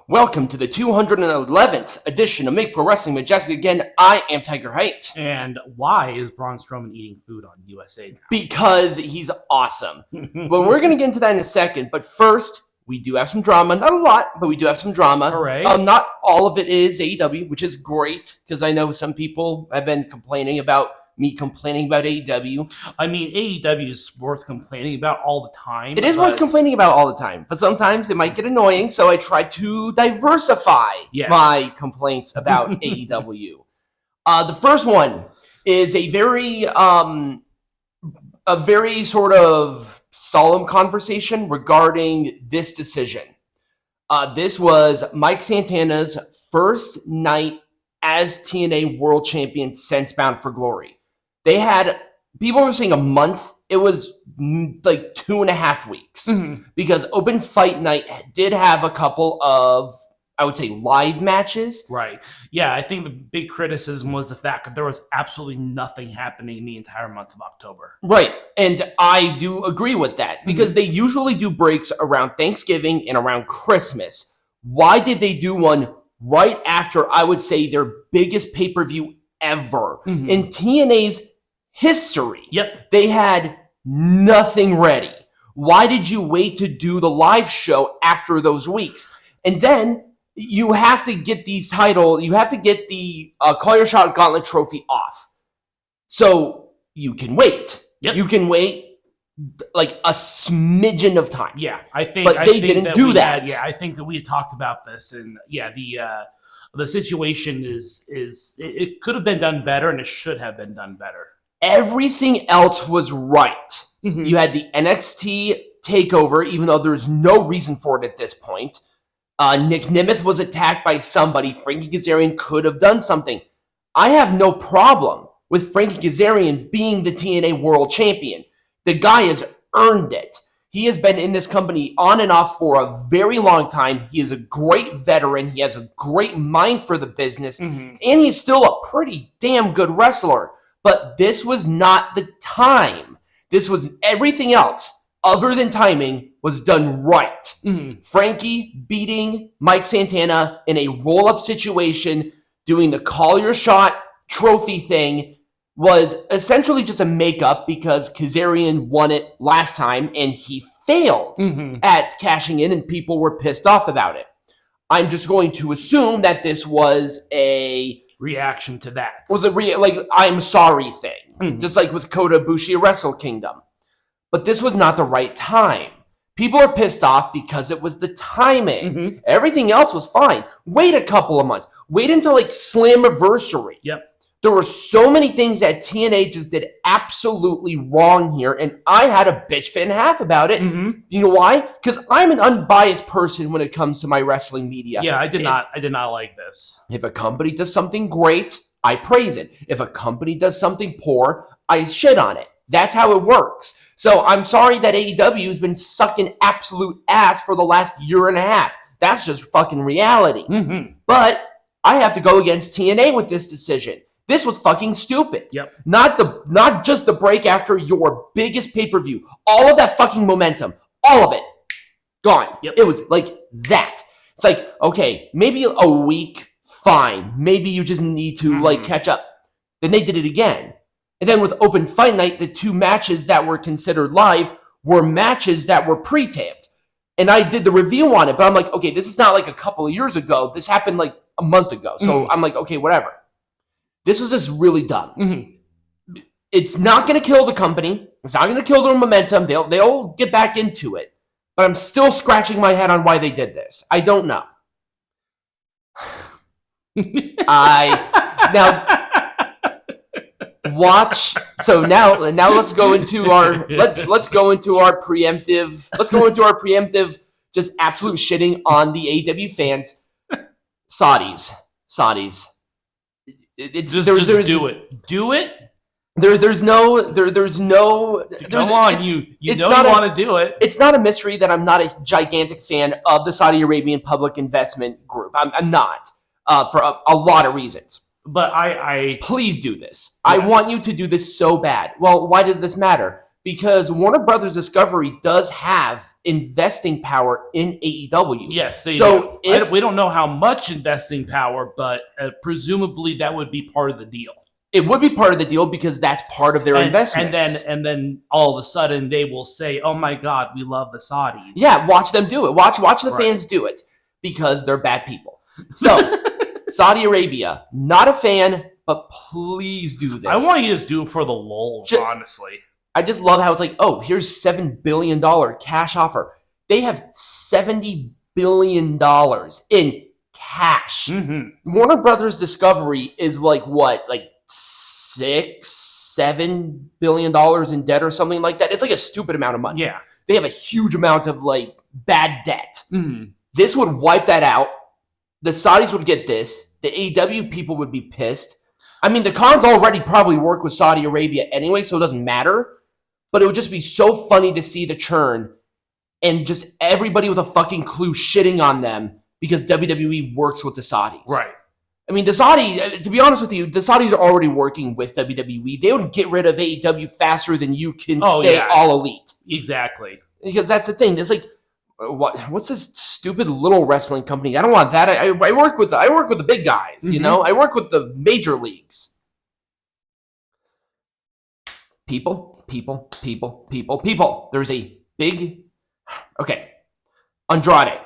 Welcome to the 211th edition of Make Pro Wrestling Majestic. Again, I am Tiger Height. And why is Braun Strowman eating food on USA now? Because he's awesome. But we're going to get into that in a second. But first, we do have some drama. Not a lot, but we do have some drama. Hooray. Not all of it is AEW, which is great, because I know some people have been complaining about me complaining about AEW. I mean, AEW is worth complaining about all the time. It is worth complaining about all the time, but sometimes it might get annoying, so I try to diversify my complaints about AEW. The first one is a very sort of solemn conversation regarding this decision. This was Mike Santana's first night as TNA World Champion since Bound for Glory. They had, people were saying a month. It was like 2.5 weeks because Open Fight Night did have a couple of, I would say, live matches. Right. Yeah, I think the big criticism was the fact that there was absolutely nothing happening in the entire month of October. Right. And I do agree with that because they usually do breaks around Thanksgiving and around Christmas. Why did they do one right after, I would say, their biggest pay-per-view ever in TNA's history? Yep. They had nothing ready. Why did you wait to do the live show after those weeks? And then you have to get these you have to get the Call Your Shot Gauntlet trophy off. So you can wait. Yep. You can wait like a smidgen of time. Yeah, I think. But they didn't do that. I think that we had talked about this, and the situation is it could have been done better, and it should have been done better. Everything else was right. You had the NXT takeover, even though there's no reason for it at this point. Nick Nemeth was attacked by somebody. Frankie Kazarian could have done something. I have no problem with Frankie Kazarian being the TNA World Champion. The guy has earned it. He has been in this company on and off for a very long time. He is a great veteran. He has a great mind for the business. And he's still a pretty damn good wrestler. But this was not the time. This was everything else other than timing was done right. Frankie beating Mike Santana in a roll-up situation, doing the Call Your Shot trophy thing, was essentially just a makeup because Kazarian won it last time and he failed at cashing in and people were pissed off about it. I'm just going to assume that this was a reaction to that. Was a I'm sorry thing. Just like with Kota Ibushi at Wrestle Kingdom. But this was not the right time. People are pissed off because it was the timing. Everything else was fine. Wait a couple of months. Wait until like Slammiversary. Yep. There were so many things that TNA just did absolutely wrong here, and I had a bitch fit and a half about it. You know why? Because I'm an unbiased person when it comes to my wrestling media. Yeah, I did not like this. If a company does something great, I praise it. If a company does something poor, I shit on it. That's how it works. So I'm sorry that AEW has been sucking absolute ass for the last year and a half. That's just fucking reality. But I have to go against TNA with this decision. This was fucking stupid. Yep. Not just the break after your biggest pay-per-view. All of that fucking momentum. All of it. Gone. Yep. It was like that. It's like, okay, maybe a week, fine. Maybe you just need to catch up. Then they did it again. And then with Open Fight Night, the two matches that were considered live were matches that were pre-taped. And I did the review on it, but I'm like, okay, this is not like a couple of years ago. This happened like a month ago. So I'm like, okay, whatever. This was just really dumb. It's not going to kill the company. It's not going to kill their momentum. They'll get back into it. But I'm still scratching my head on why they did this. I don't know. So now let's go into our let's go into our preemptive just absolute shitting on the AEW fans. Saudis. Just do it. Do it. There's no. Come on, you want to do it. It's not a mystery that I'm not a gigantic fan of the Saudi Arabian Public Investment Group. I'm not for a lot of reasons. But I please do this. Yes. I want you to do this so bad. Well, why does this matter? because Warner Brothers Discovery does have investing power in AEW. Yes, they so do. We don't know how much investing power, but presumably that would be part of the deal. It would be part of the deal because that's part of their investments. And then all of a sudden they will say, "Oh my God, we love the Saudis." Yeah, watch them do it. Watch the fans do it because they're bad people. So Saudi Arabia, not a fan, but please do this. I want you to just do it for the lulz, honestly. I just love how it's like, oh, here's $7 billion cash offer. They have $70 billion in cash. Mm-hmm. Warner Brothers Discovery is like what, like $7 billion in debt or something like that. It's like a stupid amount of money. Yeah. They have a huge amount of like bad debt. Mm-hmm. This would wipe that out. The Saudis would get this. The AEW people would be pissed. I mean, the Khans already probably work with Saudi Arabia anyway, so it doesn't matter. But it would just be so funny to see the churn and just everybody with a fucking clue shitting on them because WWE works with the Saudis. Right. I mean, the Saudis, to be honest with you, the Saudis are already working with WWE. They would get rid of AEW faster than you can say All Elite. Exactly. Because that's the thing. It's like, what's this stupid little wrestling company? I don't want that. I work with the big guys, you know? I work with the major leagues. People. There's a big... Okay. Andrade.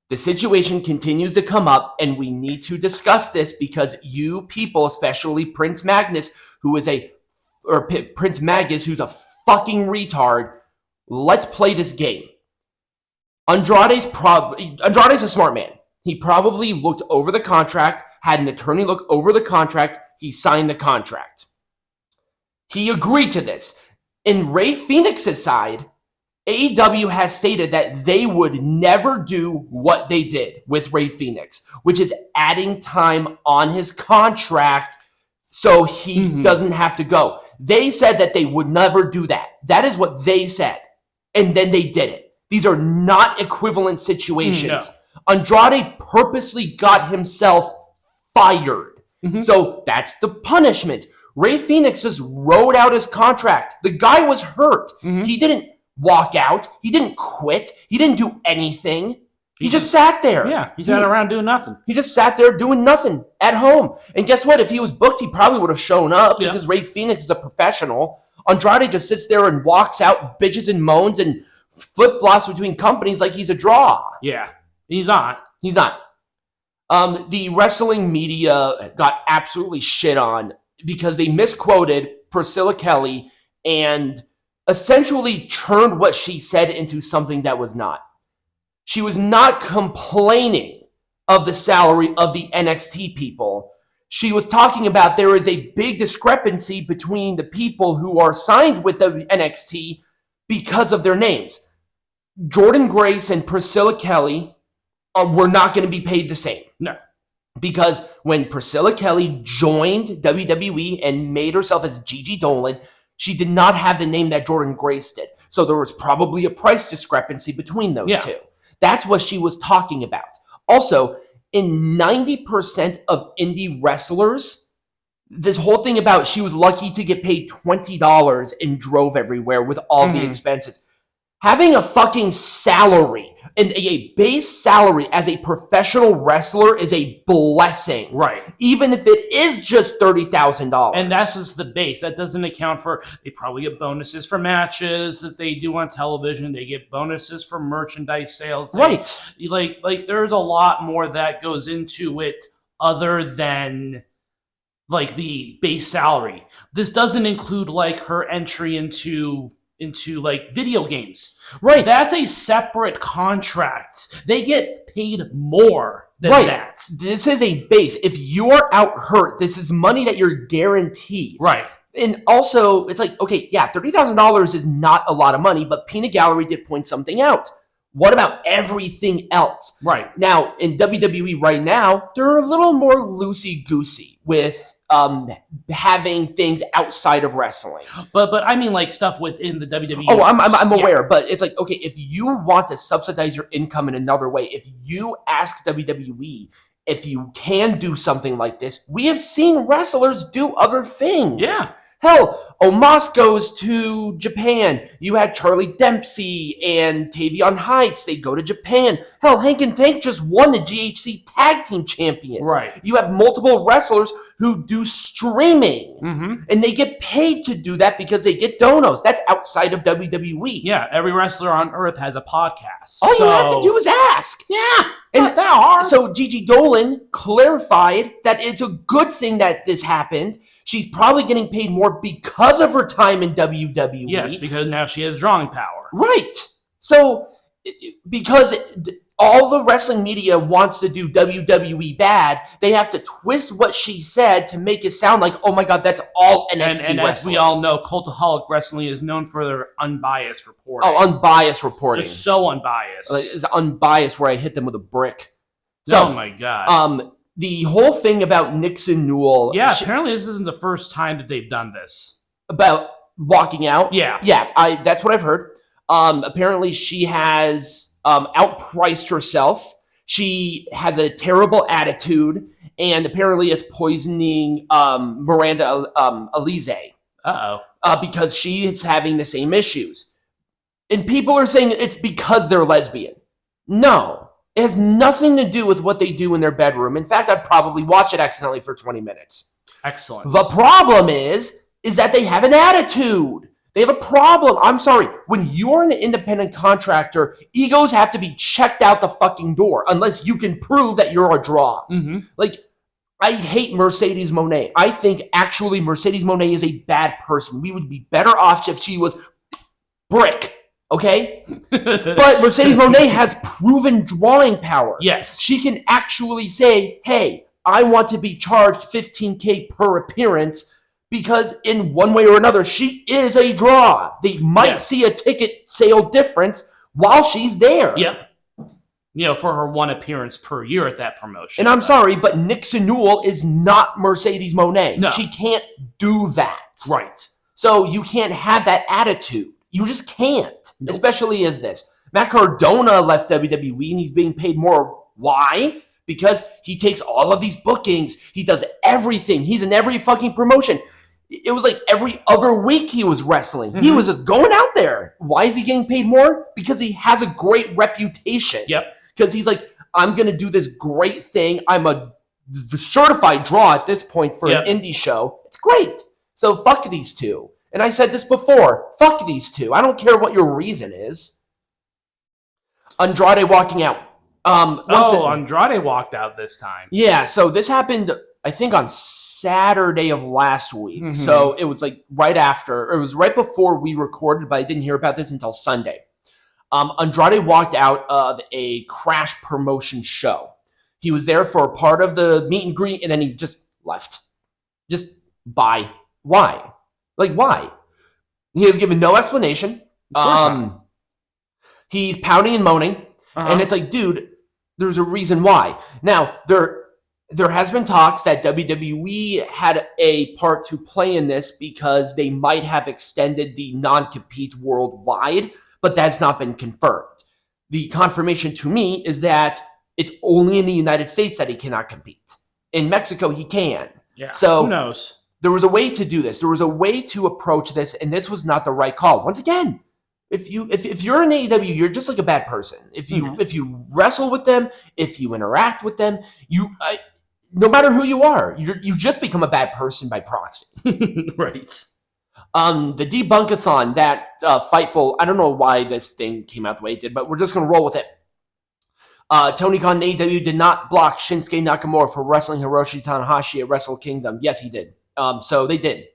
The situation continues to come up, and we need to discuss this because you people, especially Prince Magnus, who's a fucking retard, let's play this game. Andrade's a smart man. He probably looked over the contract, had an attorney look over the contract, he signed the contract. He agreed to this. In Rey Fenix's side, AEW has stated that they would never do what they did with Rey Fenix, which is adding time on his contract so he doesn't have to go. They said that they would never do that. That is what they said. And then they did it. These are not equivalent situations. No. Andrade purposely got himself fired. So that's the punishment. Rey Fenix just rode out his contract. The guy was hurt. He didn't walk out. He didn't quit. He didn't do anything. He just sat there. Yeah, he sat around doing nothing. He just sat there doing nothing at home. And guess what? If he was booked, he probably would have shown up because Rey Fenix is a professional. Andrade just sits there and walks out, bitches and moans, and flip-flops between companies like he's a draw. Yeah, he's not. He's not. The wrestling media got absolutely shit on because they misquoted Priscilla Kelly and essentially turned what she said into something that was not. She was not complaining of the salary of the NXT people. She was talking about there is a big discrepancy between the people who are signed with the NXT because of their names. Jordynne Grace and Priscilla Kelly were not going to be paid the same. No. Because when Priscilla Kelly joined WWE and made herself as Gigi Dolan, she did not have the name that Jordynne Grace did. So there was probably a price discrepancy between those two. That's what she was talking about. Also, in 90% of indie wrestlers, this whole thing about she was lucky to get paid $20 and drove everywhere with all the expenses. Having a fucking salary and a base salary as a professional wrestler is a blessing. Right. Even if it is just $30,000. And that's just the base. That doesn't account for, they probably get bonuses for matches that they do on television. They get bonuses for merchandise sales. Right. Like there's a lot more that goes into it other than like the base salary. This doesn't include like her entry into like video games. Right. That's a separate contract. They get paid more than that. This is a base. If you are out hurt, this is money that you're guaranteed. Right. And also, it's like, okay, yeah, $30,000 is not a lot of money, but Peanut Gallery did point something out. What about everything else? Right. Now, in WWE right now, they're a little more loosey-goosey with having things outside of wrestling. But I mean like stuff within the WWE. Oh, I'm aware, but it's like, okay, if you want to subsidize your income in another way, if you ask WWE if you can do something like this, we have seen wrestlers do other things. Yeah. Hell, Omos goes to Japan. You had Charlie Dempsey and Tavion Heights. They go to Japan. Hell, Hank and Tank just won the GHC Tag Team Champions. Right. You have multiple wrestlers who do streaming. Mm-hmm. And they get paid to do that because they get donos. That's outside of WWE. Yeah, every wrestler on Earth has a podcast. All you have to do is ask. Yeah, and not that hard. So Gigi Dolan clarified that it's a good thing that this happened. She's probably getting paid more because of her time in WWE. Yes, because now she has drawing power. Right. So, because all the wrestling media wants to do WWE bad, they have to twist what she said to make it sound like, oh my God, that's all NXT And as we all know, Cultaholic Wrestling is known for their unbiased reporting. Oh, unbiased reporting. Just so unbiased. It's unbiased where I hit them with a brick. So, oh my God. The whole thing about Nixon Newell. Yeah, apparently this isn't the first time that they've done this. About walking out? Yeah. Yeah, that's what I've heard. Apparently she has outpriced herself. She has a terrible attitude, and apparently it's poisoning Miranda Alize. Uh-oh. Because she is having the same issues. And people are saying it's because they're lesbian. No. It has nothing to do with what they do in their bedroom. In fact, I'd probably watch it accidentally for 20 minutes. Excellent. The problem is that they have an attitude. They have a problem. I'm sorry. When you're an independent contractor, egos have to be checked out the fucking door unless you can prove that you're a draw. Mm-hmm. Like, I hate Mercedes Moné. I think actually Mercedes Moné is a bad person. We would be better off if she was brick. Okay? But Mercedes Moné has proven drawing power. Yes. She can actually say, hey, I want to be charged $15,000 per appearance because in one way or another, she is a draw. They might see a ticket sale difference while she's there. Yep. You know, for her one appearance per year at that promotion. And I'm sorry, but Nixon Newell is not Mercedes Moné. No. She can't do that. Right. So you can't have that attitude. You just can't, Nope. especially as this. Matt Cardona left WWE and he's being paid more. Why? Because he takes all of these bookings. He does everything. He's in every fucking promotion. It was like every other week he was wrestling. Mm-hmm. He was just going out there. Why is he getting paid more? Because he has a great reputation. Yep. Because he's like, I'm going to do this great thing. I'm a certified draw at this point for an indie show. It's great. So fuck these two. And I said this before. Fuck these two. I don't care what your reason is. Andrade walking out. Andrade walked out this time. Yeah, so this happened, I think, on Saturday of last week. Mm-hmm. So it was like right after, or it was right before we recorded, but I didn't hear about this until Sunday. Andrade walked out of a Crash promotion show. He was there for a part of the meet and greet, and then he just left. Just bye. Why? Like, why? He has given no explanation. He's pouting and moaning. And it's like, dude, there's a reason why. Now, there has been talks that WWE had a part to play in this because they might have extended the non-compete worldwide, but that's not been confirmed. The confirmation to me is that it's only in the United States that he cannot compete. In Mexico, he can. Yeah, so who knows? There was a way to do this. There was a way to approach this, and this was not the right call. Once again, if you're in AEW, you're just like a bad person. If you wrestle with them, if you interact with them, no matter who you are, you just become a bad person by proxy. Right. The debunkathon, that Fightful, I don't know why this thing came out the way it did, but we're just going to roll with it. Tony Khan and AEW did not block Shinsuke Nakamura for wrestling Hiroshi Tanahashi at Wrestle Kingdom. Yes, he did. So they did.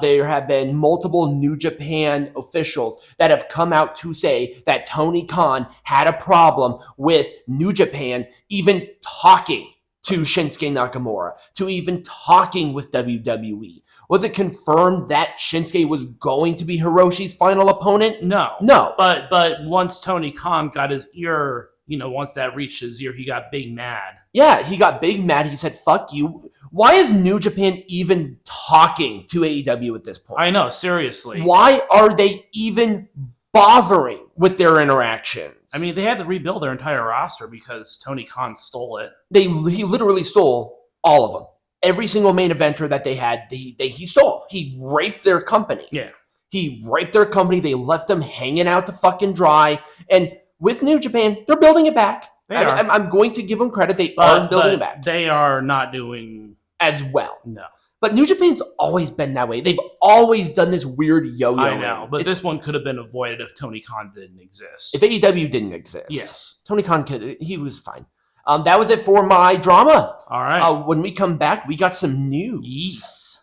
There have been multiple New Japan officials that have come out to say that Tony Khan had a problem with New Japan even talking to Shinsuke Nakamura, to even talking with WWE. Was it confirmed that Shinsuke was going to be Hiroshi's final opponent? No. But once Tony Khan got his ear, once that reached his ear, he got big mad. Yeah, he got big mad. He said, fuck you. Why is New Japan even talking to AEW at this point? I know, seriously. Why are they even bothering with their interactions? I mean, they had to rebuild their entire roster because Tony Khan stole it. He literally stole all of them. every single main eventer that they had, he stole. He raped their company. Yeah. He raped their company. They left them hanging out to fucking dry. And with New Japan, they're building it back. I'm going to give them credit. They are building it back. They are not doing as well. No. But New Japan's always been that way. They've always done this weird yo-yo. I know, but this one could have been avoided if Tony Khan didn't exist. If AEW didn't exist. Yes. Tony Khan he was fine. That was it for my drama. All right. When we come back, we got some news. Yes.